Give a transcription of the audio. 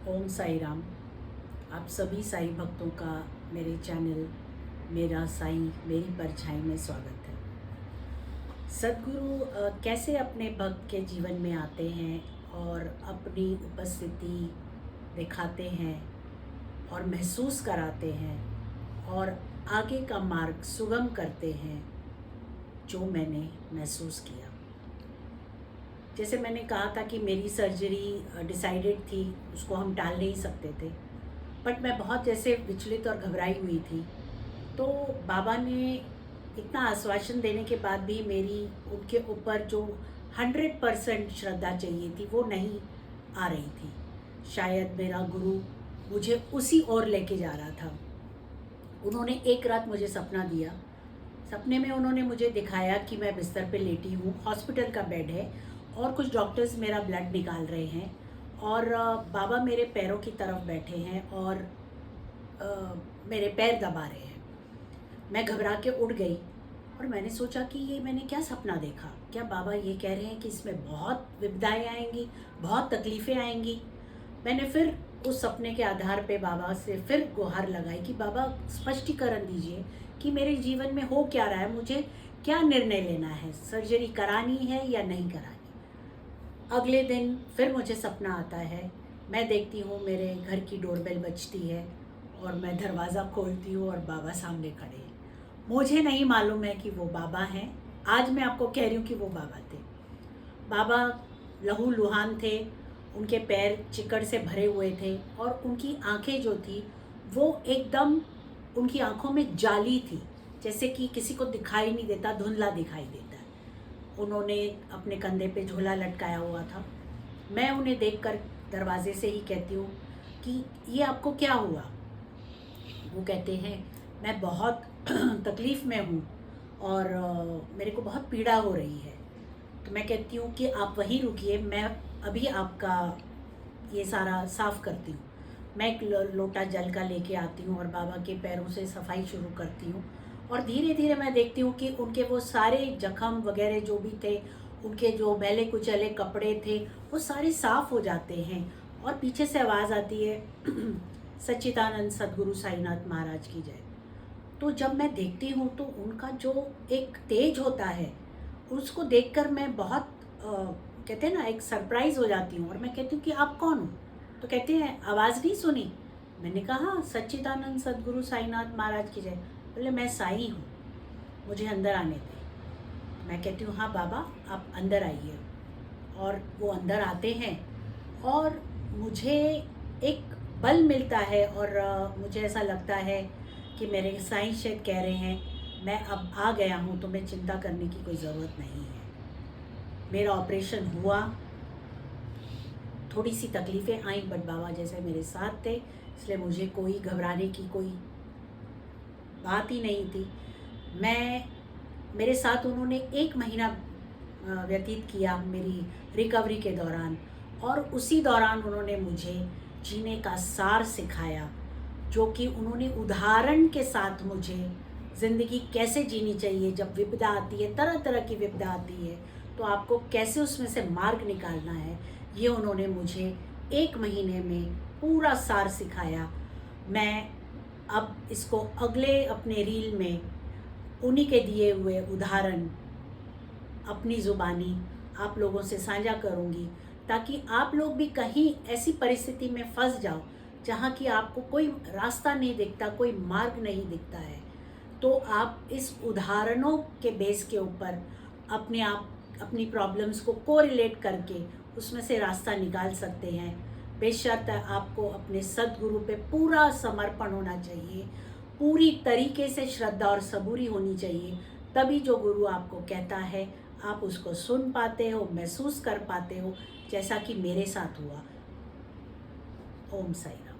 ओम साई राम। आप सभी साई भक्तों का मेरे चैनल मेरा साई मेरी परछाई में स्वागत है। सद्गुरु कैसे अपने भक्त के जीवन में आते हैं और अपनी उपस्थिति दिखाते हैं और महसूस कराते हैं और आगे का मार्ग सुगम करते हैं, जो मैंने महसूस किया। जैसे मैंने कहा था कि मेरी सर्जरी डिसाइडेड थी, उसको हम टाल नहीं सकते थे, बट मैं बहुत जैसे विचलित और घबराई हुई थी। तो बाबा ने इतना आश्वासन देने के बाद भी मेरी उनके ऊपर जो 100% श्रद्धा चाहिए थी वो नहीं आ रही थी। शायद मेरा गुरु मुझे उसी ओर लेके जा रहा था। उन्होंने एक रात मुझे सपना दिया। सपने में उन्होंने मुझे दिखाया कि मैं बिस्तर पे लेटी हूँ, हॉस्पिटल का बेड है और कुछ डॉक्टर्स मेरा ब्लड निकाल रहे हैं और बाबा मेरे पैरों की तरफ बैठे हैं और मेरे पैर दबा रहे हैं। मैं घबरा के उठ गई और मैंने सोचा कि ये मैंने क्या सपना देखा। क्या बाबा ये कह रहे हैं कि इसमें बहुत विपदाएं आएंगी, बहुत तकलीफ़ें आएंगी। मैंने फिर उस सपने के आधार पे बाबा से फिर गुहार लगाई कि बाबा स्पष्टीकरण दीजिए कि मेरे जीवन में हो क्या रहा है, मुझे क्या निर्णय लेना है, सर्जरी करानी है या नहीं करानी। अगले दिन फिर मुझे सपना आता है। मैं देखती हूँ मेरे घर की डोरबेल बजती है और मैं दरवाज़ा खोलती हूँ और बाबा सामने खड़े हैं। मुझे नहीं मालूम है कि वो बाबा हैं। आज मैं आपको कह रही हूँ कि वो बाबा थे। बाबा लहू लुहान थे, उनके पैर चिकड़ से भरे हुए थे और उनकी आंखें जो थी वो एकदम, उनकी आंखों में जाली थी, जैसे कि किसी को दिखाई नहीं देता, धुंधला दिखाई देता है। उन्होंने अपने कंधे पे झोला लटकाया हुआ था। मैं उन्हें देखकर दरवाजे से ही कहती हूँ कि ये आपको क्या हुआ। वो कहते हैं मैं बहुत तकलीफ़ में हूँ और मेरे को बहुत पीड़ा हो रही है। तो मैं कहती हूँ कि आप वहीं रुकिए, मैं अभी आपका ये सारा साफ़ करती हूँ। मैं एक लोटा जल का लेके आती हूँ और बाबा के पैरों से सफाई शुरू करती हूँ और धीरे धीरे मैं देखती हूँ कि उनके वो सारे जख्म वगैरह जो भी थे, उनके जो मैले कुचले कपड़े थे, वो सारे साफ़ हो जाते हैं। और पीछे से आवाज़ आती है सच्चिदानंद सद्गुरु साईनाथ महाराज की जय। तो जब मैं देखती हूँ तो उनका जो एक तेज होता है, उसको देखकर मैं बहुत कहते हैं ना, एक सरप्राइज़ हो जाती हूँ और मैं कहती हूँ कि आप कौन हो। तो कहते हैं आवाज़ नहीं सुनी। मैंने कहा सच्चिदानंद सद्गुरु साईनाथ महाराज की जय। बोले मैं साई हूँ, मुझे अंदर आने दें। मैं कहती हूँ हाँ बाबा आप अंदर आइए। और वो अंदर आते हैं और मुझे एक बल मिलता है और मुझे ऐसा लगता है कि मेरे साईं शायद कह रहे हैं मैं अब आ गया हूँ, तो मैं चिंता करने की कोई ज़रूरत नहीं है। मेरा ऑपरेशन हुआ, थोड़ी सी तकलीफ़ें आई, बट बाबा जैसे मेरे साथ थे, इसलिए मुझे कोई घबराने की कोई बात ही नहीं थी। मेरे साथ उन्होंने 1 महीना व्यतीत किया मेरी रिकवरी के दौरान और उसी दौरान उन्होंने मुझे जीने का सार सिखाया, जो कि उन्होंने उदाहरण के साथ मुझे ज़िंदगी कैसे जीनी चाहिए। जब विपदा आती है, तरह तरह की विपदा आती है, तो आपको कैसे उसमें से मार्ग निकालना है, ये उन्होंने मुझे 1 महीने में पूरा सार सिखाया। मैं अब इसको अगले अपने रील में उन्हीं के दिए हुए उदाहरण अपनी ज़ुबानी आप लोगों से साझा करूँगी, ताकि आप लोग भी कहीं ऐसी परिस्थिति में फंस जाओ जहाँ कि आपको कोई रास्ता नहीं दिखता, कोई मार्ग नहीं दिखता है, तो आप इस उदाहरणों के बेस के ऊपर अपनी प्रॉब्लम्स को कोरिलेट करके उसमें से रास्ता निकाल सकते हैं। बेशर्त आपको अपने सद्गुरु पे पूरा समर्पण होना चाहिए, पूरी तरीके से श्रद्धा और सबूरी होनी चाहिए, तभी जो गुरु आपको कहता है आप उसको सुन पाते हो, महसूस कर पाते हो, जैसा कि मेरे साथ हुआ। ओम साई राम।